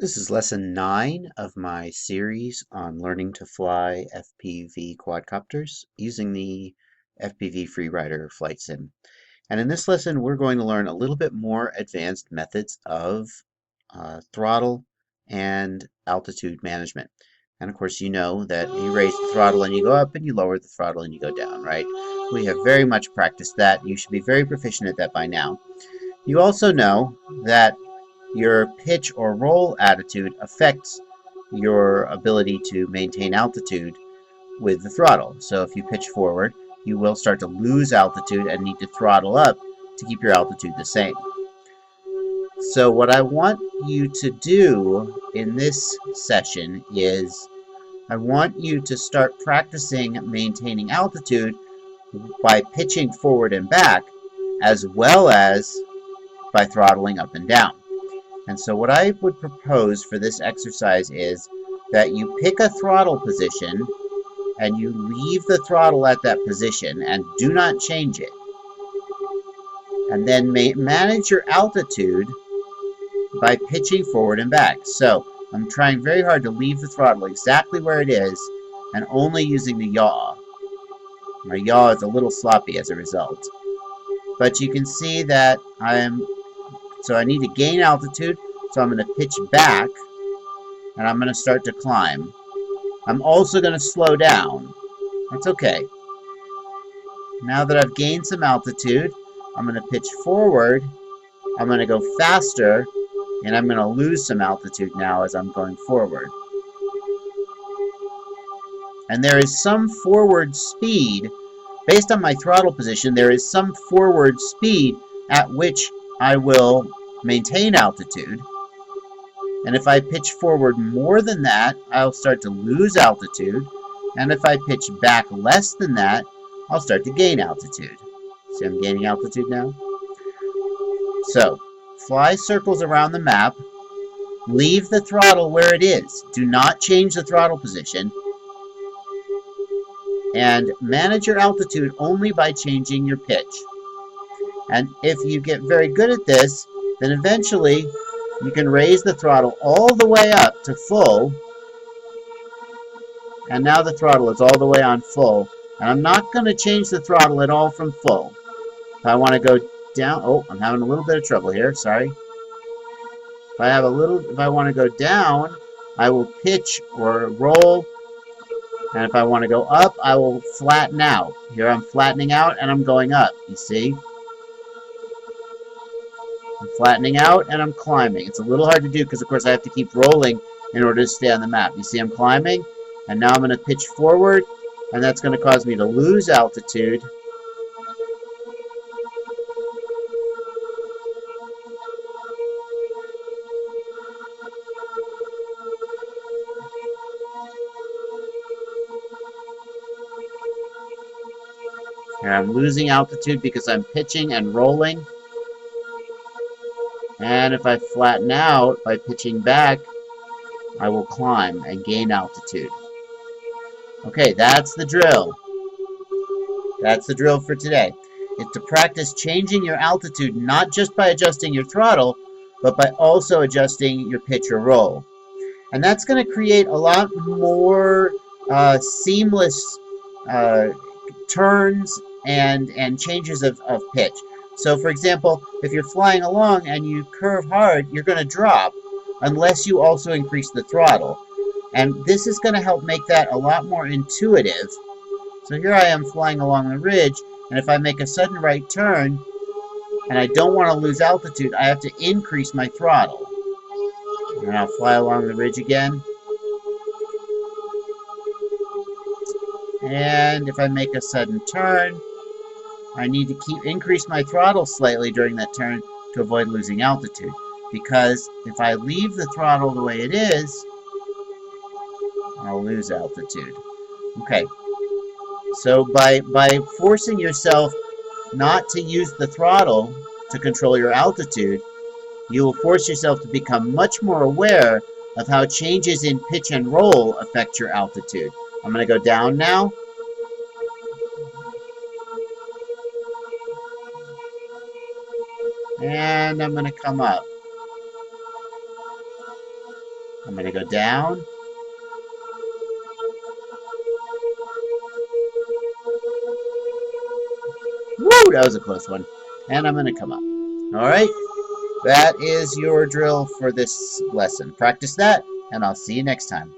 This is lesson 9 of my series on learning to fly FPV quadcopters using the FPV Freerider flight sim. And in this lesson, we're going to learn a little bit more advanced methods of throttle and altitude management. And of course, you know that you raise the throttle and you go up, and you lower the throttle and you go down, right? We have very much practiced that. You should be very proficient at that by now. You also know that your pitch or roll attitude affects your ability to maintain altitude with the throttle. So if you pitch forward, you will start to lose altitude and need to throttle up to keep your altitude the same. So what I want you to do in this session is I want you to start practicing maintaining altitude by pitching forward and back, as well as by throttling up and down. And so what I would propose for this exercise is that you pick a throttle position and you leave the throttle at that position and do not change it. And then manage your altitude by pitching forward and back. So I'm trying very hard to leave the throttle exactly where it is and only using the yaw. My yaw is a little sloppy as a result. But you can see that so I need to gain altitude, so I'm going to pitch back and I'm going to start to climb. I'm also going to slow down. That's okay. Now that I've gained some altitude, I'm going to pitch forward. I'm going to go faster, and I'm going to lose some altitude now as I'm going forward. And there is some forward speed. Based on my throttle position, there is some forward speed at which I will maintain altitude. And if I pitch forward more than that, I'll start to lose altitude. And if I pitch back less than that, I'll start to gain altitude. See, I'm gaining altitude now? So, fly circles around the map. Leave the throttle where it is. Do not change the throttle position. And manage your altitude only by changing your pitch. And if you get very good at this, then eventually you can raise the throttle all the way up to full. And now the throttle is all the way on full. And I'm not going to change the throttle at all from full. If I want to go down, oh, I'm having a little bit of trouble here, sorry. If I want to go down, I will pitch or roll. And if I want to go up, I will flatten out. Here I'm flattening out and I'm going up, you see? I'm flattening out and I'm climbing. It's a little hard to do because, of course, I have to keep rolling in order to stay on the map. You see I'm climbing, and now I'm going to pitch forward, and that's going to cause me to lose altitude. And I'm losing altitude because I'm pitching and rolling. And if I flatten out by pitching back, I will climb and gain altitude. Okay, that's the drill. That's the drill for today. It's to practice changing your altitude not just by adjusting your throttle, but by also adjusting your pitch or roll. And that's going to create a lot more seamless turns and changes of pitch. So for example, if you're flying along and you curve hard, you're going to drop unless you also increase the throttle. And this is going to help make that a lot more intuitive. So here I am flying along the ridge, and if I make a sudden right turn and I don't want to lose altitude, I have to increase my throttle. And I'll fly along the ridge again. And if I make a sudden turn, I need to increase my throttle slightly during that turn to avoid losing altitude. Because if I leave the throttle the way it is, I'll lose altitude. Okay. So by forcing yourself not to use the throttle to control your altitude, you will force yourself to become much more aware of how changes in pitch and roll affect your altitude. I'm going to go down now. And I'm going to come up. I'm going to go down. Woo! That was a close one. And I'm going to come up. All right. That is your drill for this lesson. Practice that, and I'll see you next time.